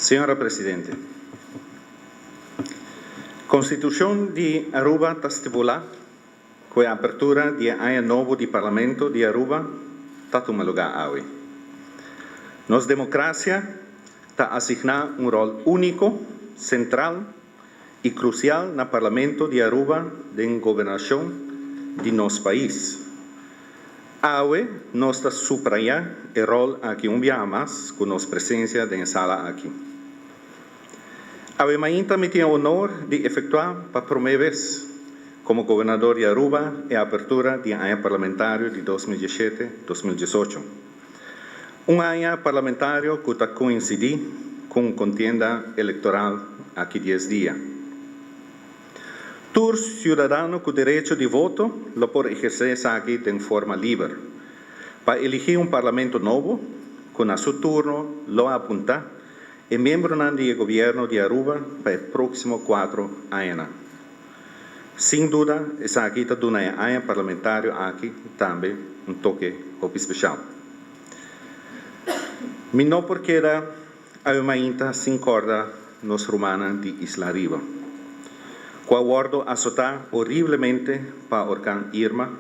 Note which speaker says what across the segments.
Speaker 1: Senhora Presidente, Constituição de Aruba está estipulada com a abertura do ano novo do Parlamento de Aruba está tomando lugar hoje. Nossa democracia está asignada rol único, central e crucial no Parlamento de Aruba de governação de nosso país. Hoje, nós está subrayando o rol aqui dia mais com nossa presença na sala aqui. Hoje, ainda me tem o honor de efetuar para primeira vez como governador de Aruba a abertura do ano parlamentário de 2017-2018. Ano parlamentário que está coincidindo com a contienda eleitoral aqui 10 dias. Todos os cidadãos com direito de voto lo podem exercer aqui de forma livre. Para elegir parlamento novo, com a seu turno, lo apunta e membro do governo de Aruba para os próximos 4 anos. Sem dúvida, essa aqui está dando ano parlamentário aqui também toque especial. Me não porque a ainda se encorda nos romanos de Isla Riba. Com o guardo azotar horrivelmente para o huracán Irma,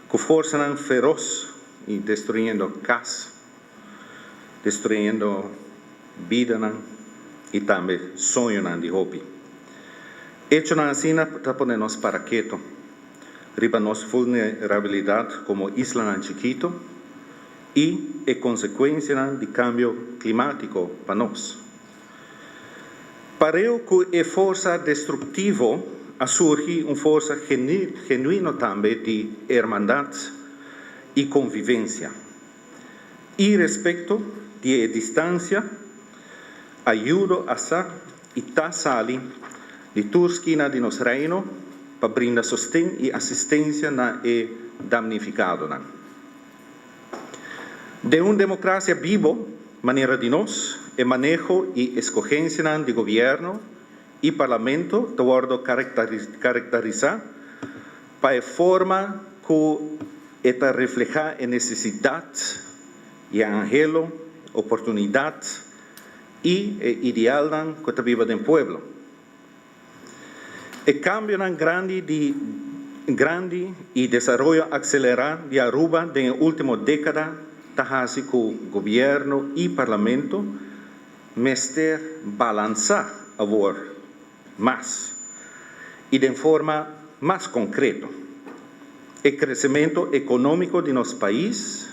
Speaker 1: com força feroz e destruindo casa, destruindo vida e também sonho de hobby. Hecho na China está por nos para quieto, riba nossa vulnerabilidade como isla chiquito e a consequência de cambio climático para nós. Parece que a força destrutiva a surgir uma força genuína também de irmandade e convivência. E respeito de distância, ajuda a sa e sali de Turquina de nosso reino para brindar sostém e assistência na damnificado. De uma democracia viva, maneira de nós, o manejo e escolhência de governo e parlamento de acordo caracterizar para a forma que está reflejar a necessidade e anhelo, oportunidade e ideal que está viva do povo. O cambio grande e desenvolvimento acelerado de Aruba na última década está fazendo que o governo e parlamento mester balançar a voz mais e de forma mais concreta. O crescimento econômico de nosso país,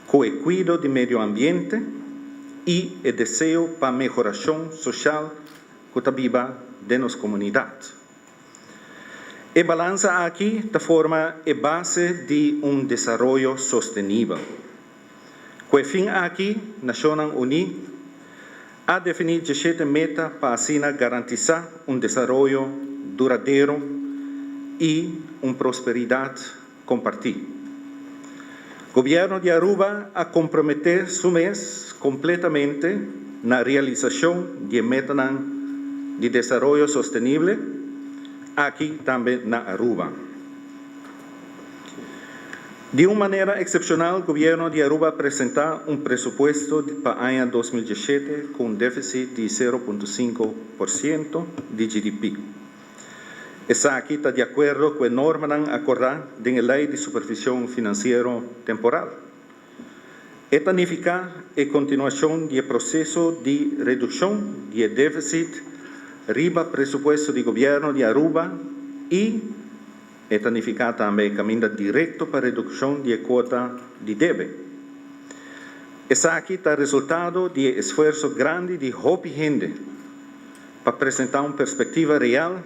Speaker 1: com o cuidado do meio ambiente e o desejo para melhoração social que está viva de nossa comunidade. A balança aqui da forma a base de desenvolvimento sustentável. Com o fim aqui, Nações Unidas a definir 17 metas para assim garantizar desenvolvimento duradouro e prosperidade compartida. O governo de Aruba a comprometer-se completamente na realização de metas de desenvolvimento sustentável aqui também na Aruba. De uma maneira excepcional, o governo de Aruba apresenta presupuesto para o ano 2017 com déficit de 0,5% de GDP. Essa aqui está de acordo com a norma acordada na Lei de Supervisão Financeira Temporal. Esta significa a continuação do processo de redução do déficit riba presupuesto do governo de Aruba e significa também caminho direto para a redução da quota de débito. Essa aqui está resultado de esforço grande de hobby gente para apresentar uma perspectiva real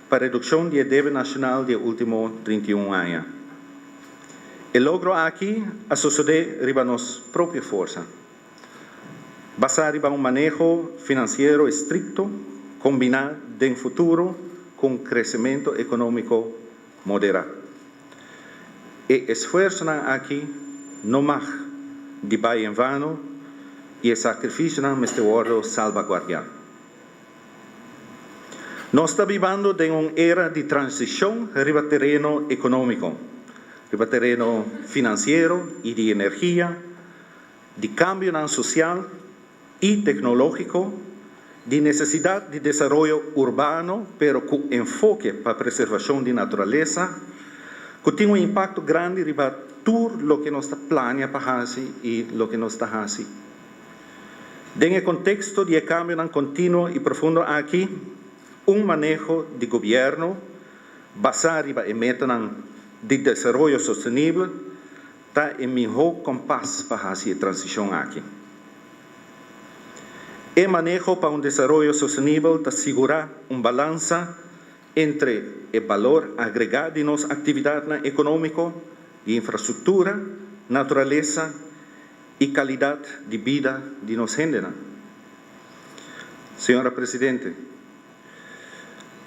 Speaker 1: para a redução do débito nacional dos últimos 31 anos. O logro aqui a suceder riba nossa própria força. Basado em manejo financeiro estricto, combinar em futuro com crescimento econômico moderado. O esforço aqui não mais de vai em vano e o sacrifício não este guardo salvaguardado. Nós estamos vivendo em uma era de transição riba terreno econômico, riba terreno financeiro e de energia, de cambio social y tecnológico, de necesidad de desarrollo urbano, pero con enfoque para preservación de naturaleza, que tiene un impacto grande sobre todo lo que nos planea para hacer y lo que nos está haciendo. En el contexto de cambio continuo y profundo aquí, un manejo de gobierno basado en metas de desarrollo sostenible está en mejor compás para hacer transición aquí. El manejo para un desarrollo sostenible asegura un balance entre el valor agregado de nuestra actividad económica, de infraestructura, naturaleza y calidad de vida de nuestra gente. Señora Presidente,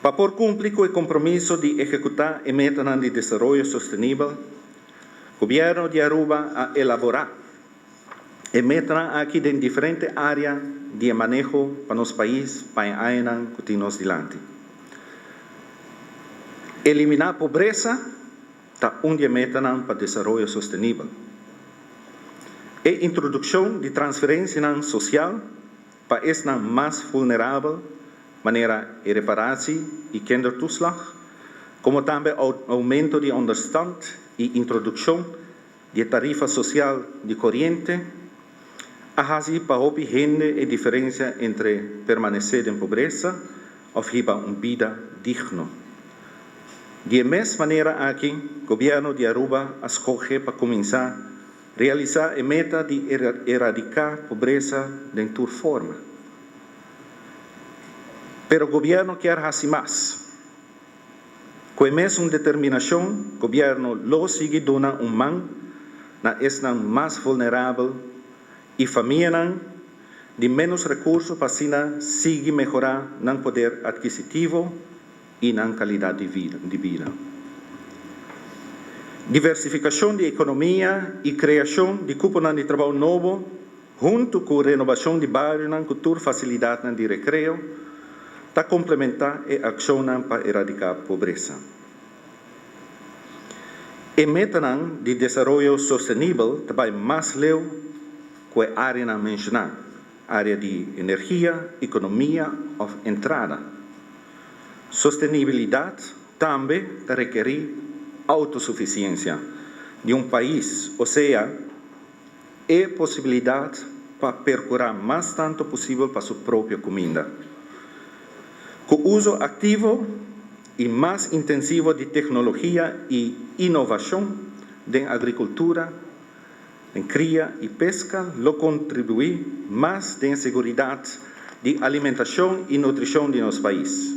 Speaker 1: para por cumplir con el compromiso de ejecutar el meta de desarrollo sostenible, el Gobierno de Aruba ha elaborado el meta aquí en diferentes áreas de manejo para los países para el año que tenemos delante. Eliminar pobreza está un meta para desarrollo sostenible. La introducción de transferencia social para es más vulnerable, manera de repararse y kindertoeslag, como también aumento de onderstand y introducción de tarifa social de corriente, así para que gente la diferencia entre permanecer en pobreza o vivir una vida digna. De la misma manera aquí, el Gobierno de Aruba escoge para comenzar a realizar la meta de erradicar pobreza de toda forma. Pero el Gobierno quiere hacer más. Con la misma determinación, el Gobierno lo sigue dando un mano a los más vulnerables y familias de menos recursos para seguir mejorando el poder adquisitivo y la calidad de vida. Diversificación de economía y creación de cupos de trabajo nuevo, junto con renovación de barrios y cultura, facilidad de recreo, para complementar la acción para erradicar pobreza. El meta de desarrollo sostenible también más lejos que la área mencionada, área de energía, economía o entrada. Sostenibilidad también requiere autosuficiencia de un país, o sea, la posibilidad para procurar más tanto posible para su propia comida. Con uso activo y más intensivo de tecnología y innovación de agricultura, en cría y pesca, lo contribuye más de seguridad de alimentación y nutrición de nuestro país.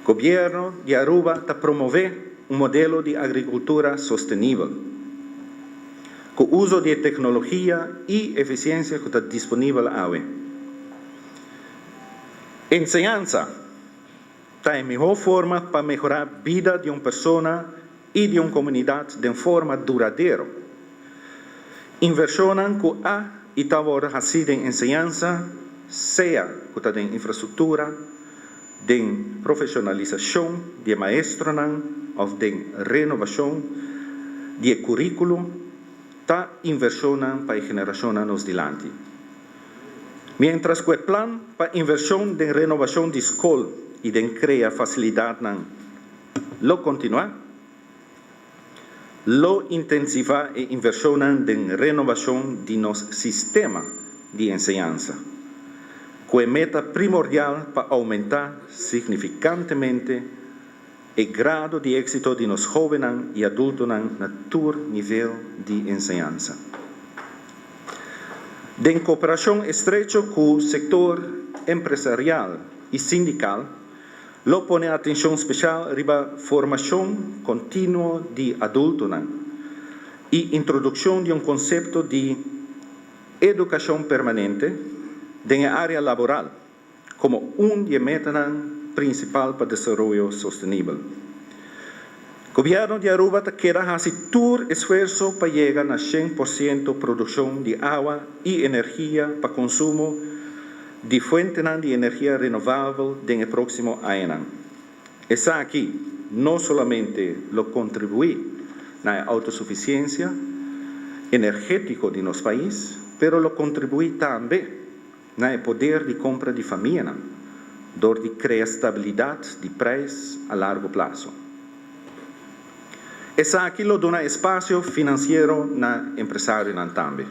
Speaker 1: El Gobierno de Aruba promueve un modelo de agricultura sostenible, con uso de tecnología y eficiencia que está disponible hoy. Enseñanza está en mejor forma para mejorar la vida de una persona y de una comunidad de forma duradera. Inversión que ha y está así en enseñanza, sea que en infraestructura, de profesionalización de maestros o de renovación de currículo, está inversión para generación nos delante. Mientras que el plan para inversión de renovación de escuela y de crear facilidad lo continúa, lo intensiva la inversión de renovación de nuestro sistema de enseñanza, con meta primordial para aumentar significativamente el grado de éxito de los jóvenes y adultos en todo nivel de enseñanza. En cooperación estrecha con el sector empresarial y sindical, lo pone atención especial en la formación continua de adultos y introducción de un concepto de educación permanente en el área laboral como un meta principal para el desarrollo sostenible. El Gobierno de Aruba quiere hacer todo esfuerzo para llegar a 100% producción de agua y energía para consumo de fuentes de energía renovable en el próximo año. Es aquí no solamente lo contribuye a la autosuficiencia energética de nuestro país, pero lo contribui também no poder de compra de família, door de criar estabilidade de preço a largo prazo. Essa aqui lo dona espaço financeiro na empresário também.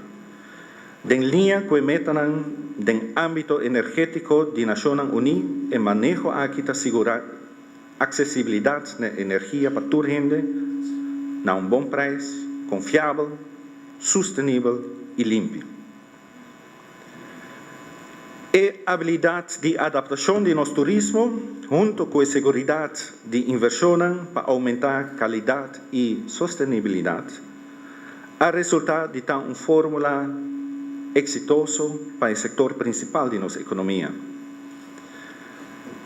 Speaker 1: Den linha com meta den âmbito energético de Nações Unidas e manejo aqui da segurar acessibilidade na energia para toda gente na bom preço, confiável, sustentável e limpo. E habilidade de adaptação de nosso turismo, junto com a segurança de inversão para aumentar a qualidade e sustentabilidade, a resultar de uma fórmula exitosa para o setor principal de nossa economia.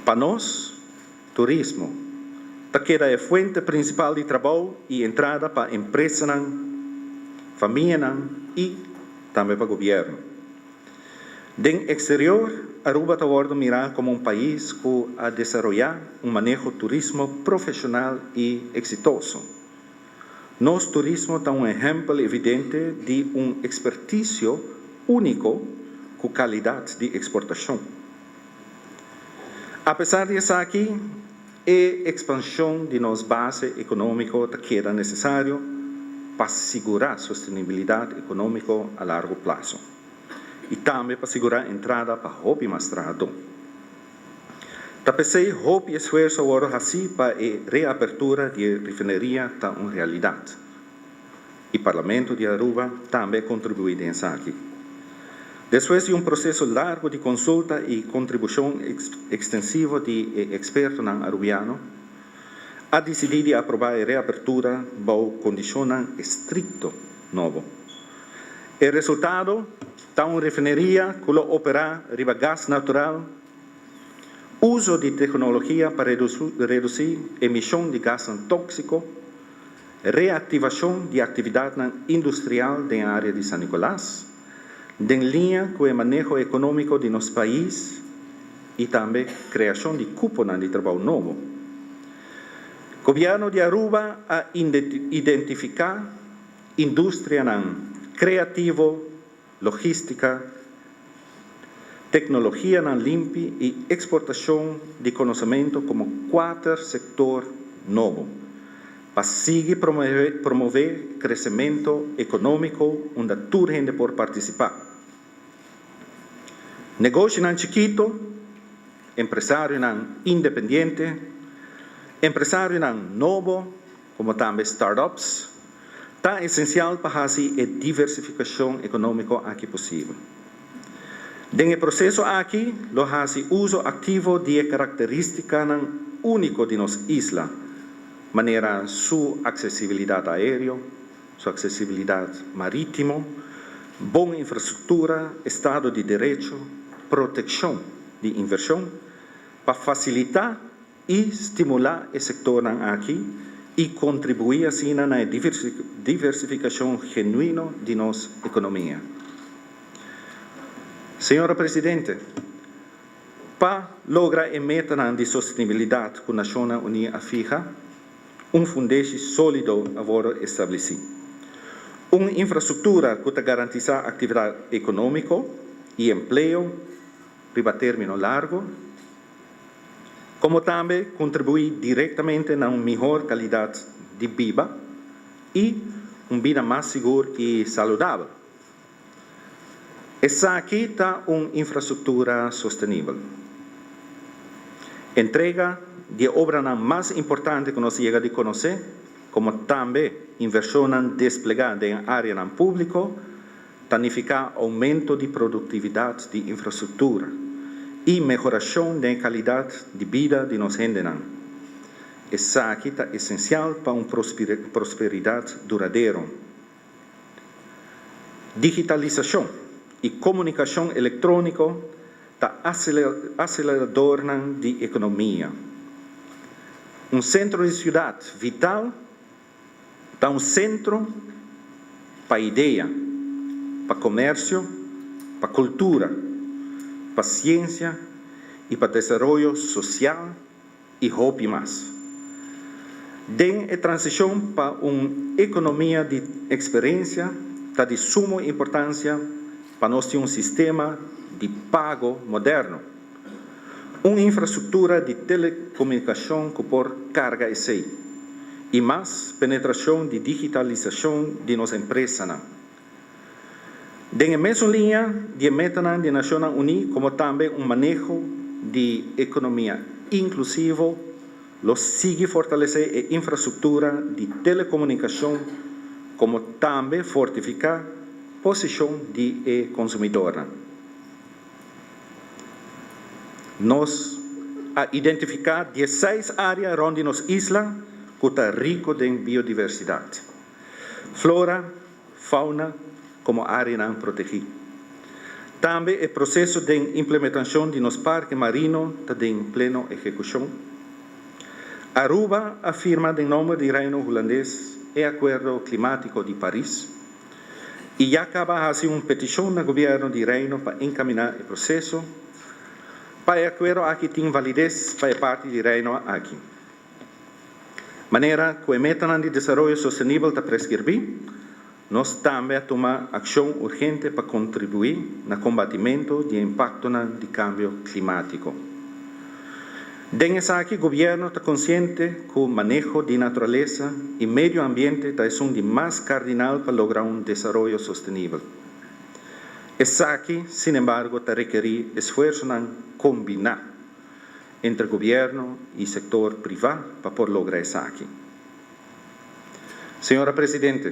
Speaker 1: Para nós, turismo queda a fonte principal de trabalho e entrada para empresas, famílias e também para o governo. Den exterior, Aruba está sendo mirado como país que a desenvolver manejo turismo profissional e exitoso. Nosso turismo é exemplo evidente de expertício único com qualidade de exportação. Apesar disso aqui, a expansão de nossa base econômica queda necessário para assegurar a sustentabilidade econômica a largo prazo. E também para assegurar a entrada para hobby mestrado. Tapecei hobby esforço agora assim para a reabertura de refineria está uma realidade. E o Parlamento de Aruba também contribui nisso aqui. Depois de processo largo de consulta e contribuição extensiva de expertos arubianos, a decidido aprovar a reabertura bajo condiciones estricto novo. O resultado está uma refineria que opera riba gás natural, uso de tecnologia para reduzir emissão de gás tóxico, reativação de atividade industrial na área de San Nicolás, em linha com o manejo econômico de nosso país e também criação de cupos de trabalho novo. O governo de Aruba a identificar indústria criativa, logística, tecnologia limpa e exportação de conhecimento como 4 setores novos, para seguir promover crescimento econômico onde toda gente pode participar. Negócio chiquito, empresário independente, empresário novo, como também startups, está essencial para fazer a diversificação econômica aqui possível. No processo aqui, lo hace uso ativo de características único de nossa isla, maneira sua acessibilidade aérea, sua acessibilidade marítima, boa infraestrutura, Estado de Direito, proteção de inversão, para facilitar e estimular o setor aqui e contribuir assim na diversificação genuína de nossa economia. Senhora Presidente, para lograr a meta de sustentabilidade que a Nações Unidas fija, fundamento sólido agora estabelecido. Uma infraestrutura que garantiza atividade econômica e emprego para término largo, como também contribui diretamente a uma melhor qualidade de vida e uma vida mais segura e saudável. Essa aqui está uma infraestrutura sustentável. Entrega de obra mais importante que nós chegamos a conhecer, como também inversão desplegada em área pública, significa aumento de produtividade de infraestrutura e melhoração da qualidade de vida de nossa gente. Essa aqui está essencial para uma prosperidade duradoura. Digitalização e comunicação eletrônica está acelerador de economia. Centro de cidade vital está centro para ideia, para comércio, para cultura, para ciência e para desenvolvimento social e hobby mais. Den a transição para uma economia de experiência está de suma importância para nós ter um sistema de pago moderno, uma infraestrutura de telecomunicação que por carga ECI e mais penetração de digitalização de nossa empresa. Dentro da mesma linha de meta da Nações Unidas, como também manejo de economia inclusivo, los sigue fortalecer a infraestrutura de telecomunicação, como também fortificar a posição de consumidor. Nós identificar 16 áreas onde nos isla que está rico em biodiversidade, flora, fauna, como área não protegida. Também o processo de implementação de nos parques marinos está em plena execução. Aruba afirma em nome do Reino Holandês o Acordo Climático de Paris e já acaba de fazer uma petição no governo do Reino para encaminhar o processo para o acordo aqui tem validez para parte do Reino aqui. Maneira que a meta de desenvolvimento sustentável está prescrevida, nós também tomamos ação urgente para contribuir no combatimento do impacto do câmbio climático. Dentro aqui, o governo está consciente que o manejo de natureza e meio ambiente é um de mais cardinal para lograr um desenvolvimento sustentável. Essa aqui, sin embargo, está requerir esforço em combinar entre governo e setor privado para poder lograr isso aqui. Senhora Presidente,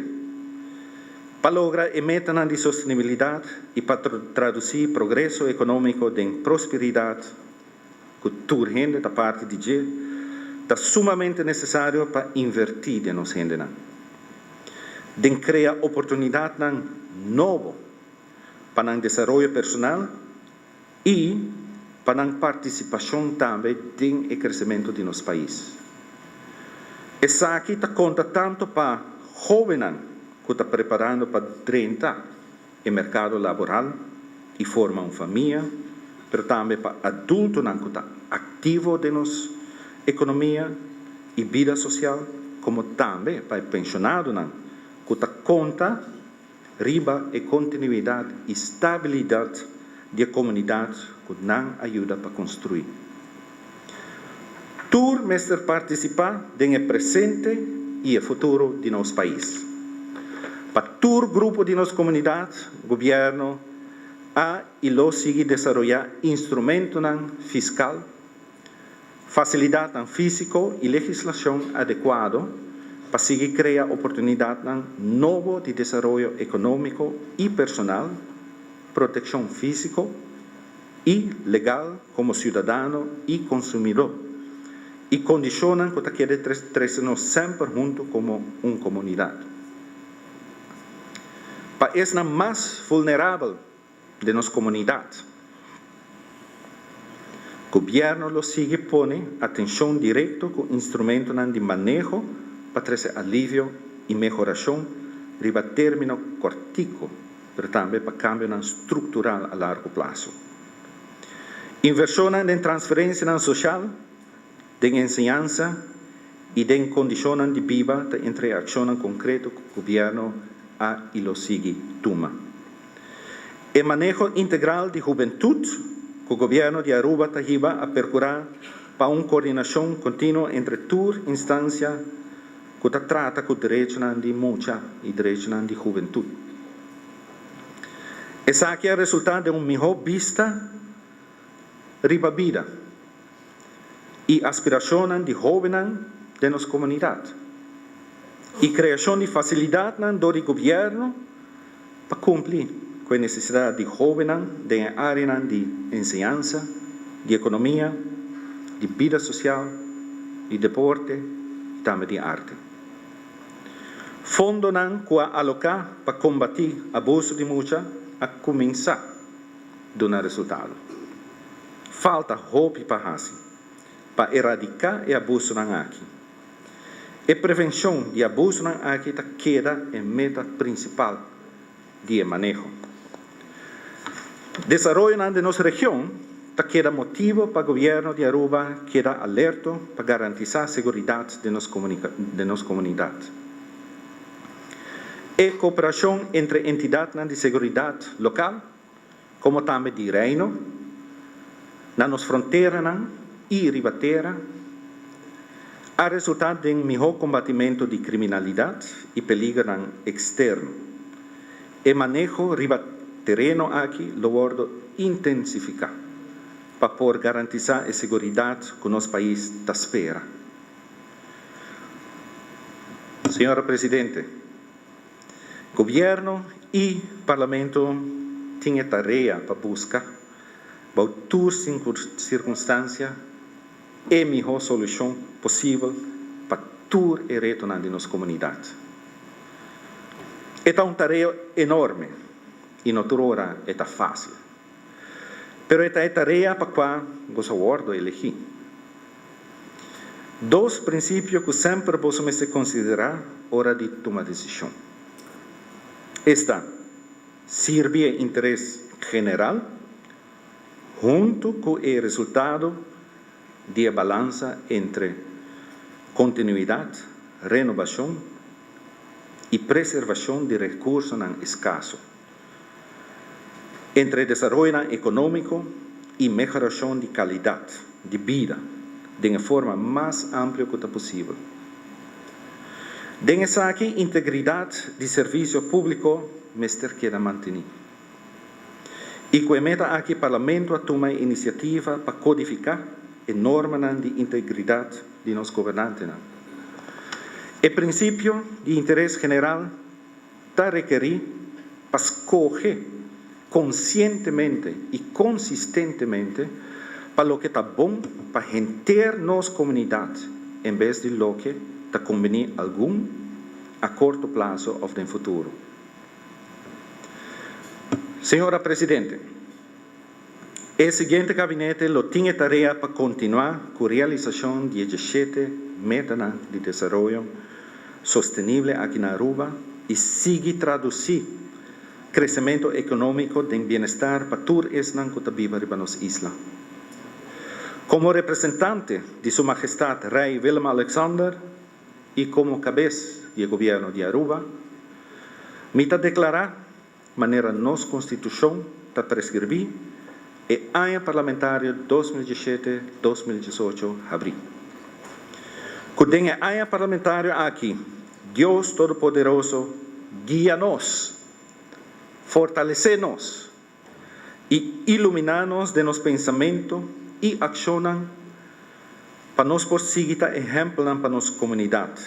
Speaker 1: para lograr a meta de sustentabilidade e para traduzir progresso econômico em prosperidade, que toda gente da parte de G, está sumamente necessário para invertir em nossa gente. De criar oportunidades novas para o desenvolvimento personal e para a participação também no crescimento de nosso país. Essa aqui está conta tanto para jovens que estão preparando para entrar no mercado laboral e formar uma família, mas também para adultos que estão ativos na nossa economia e vida social, como também para pensionados que estão conta riba a continuidade e estabilidade da comunidade que não ajuda para construir. Tour mestre participar no presente e o futuro de nosso país. Para todo grupo de nossa comunidade, o governo e lo sigue desenvolver instrumentos fiscal, facilidade físico e legislação adequada para seguir criar oportunidades novas de desenvolvimento econômico e personal, proteção física e legal como cidadão e consumidor, e condicionam que quede trazer sempre juntos como uma comunidade. Para essa mais vulnerável de nossa comunidade, o governo lo sigue pone atenção direta com instrumentos de manejo para trazer alívio e melhoração riba término curtico, mas também para cambio estrutural a largo prazo. Inversão em transferência social, de ensinança e de condições de vida entre ações concretas que o governo e lo sigue toma. O manejo integral de juventude que o governo de Aruba está a procurar para uma coordenação contínua entre todas as instâncias que trata com direitos de muita e direitos de juventude. Essa aqui é o resultado de uma melhor vista riba vida e aspiração de jovens de nossa comunidade e criação de facilidades do governo para cumprir com a necessidade de jovens na área de ensinança, de economia, de vida social, de deporte e também de arte. Fundo que alocar para combater abuso de muita a começar a dar resultado. Falta hope para erradicar o abuso aqui. A prevenção de abuso aqui queda em meta principal de manejo. Desenvolvimento de nossa região queda motivo para o governo de Aruba queda alerta para garantizar a segurança de nossa comunidade. A cooperação entre entidades de segurança local como também de reino, na nos fronteiras e ribatera, a resultado de melhor combatimento de criminalidade e peligro externo. E manejo ribaterreno aqui lo bordo intensificar para por garantizar a segurança que o nosso país está espera. Senhora Presidente, governo e parlamento têm a tarefa para buscar, para todas circunstâncias, a melhor solução possível para todo o retorno de nossa comunidade. É uma tarefa enorme e não toda é fácil. Pero esta é a tarefa para a qual gosto de elegir. Dois princípios que sempre podemos considerar hora de tomar decisão. Esta, servir interesse general, junto com o resultado de balança entre continuidade, renovação e preservação de recursos escassos, entre desenvolvimento econômico e melhoração de qualidade de vida de uma forma mais ampla que possível. Dessa aqui, integridade de serviço público mestre queda manter. E com a meta aqui, o Parlamento toma iniciativa para codificar a norma de integridade de nos governantes. O princípio de interesse general está requerido para escolher conscientemente e consistentemente para o que está bom para a nossa comunidade, em vez de lo que está conveniente algum a curto prazo ou no futuro. Senhora Presidente, o seguinte gabinete tem a tarefa para continuar com a realização de 17 metas de desenvolvimento sustentável aqui na Aruba e seguir traduzir crescimento econômico de bem-estar para todos os que vivem em nossa isla. Como representante de Sua Majestade Rei Willem Alexander e como cabeça do governo de Aruba, me declarar maneira nossa Constituição está prescrever e ano parlamentar 2017-2018 abrir. Com o ano parlamentar aqui, Deus Todo-Poderoso guia-nos, fortalece-nos e ilumina-nos de nosso pensamento e ação para nos seguir exemplo para nossa comunidade,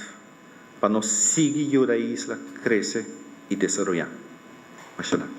Speaker 1: para nos seguir a isla crescer e desenvolver. Mashallah.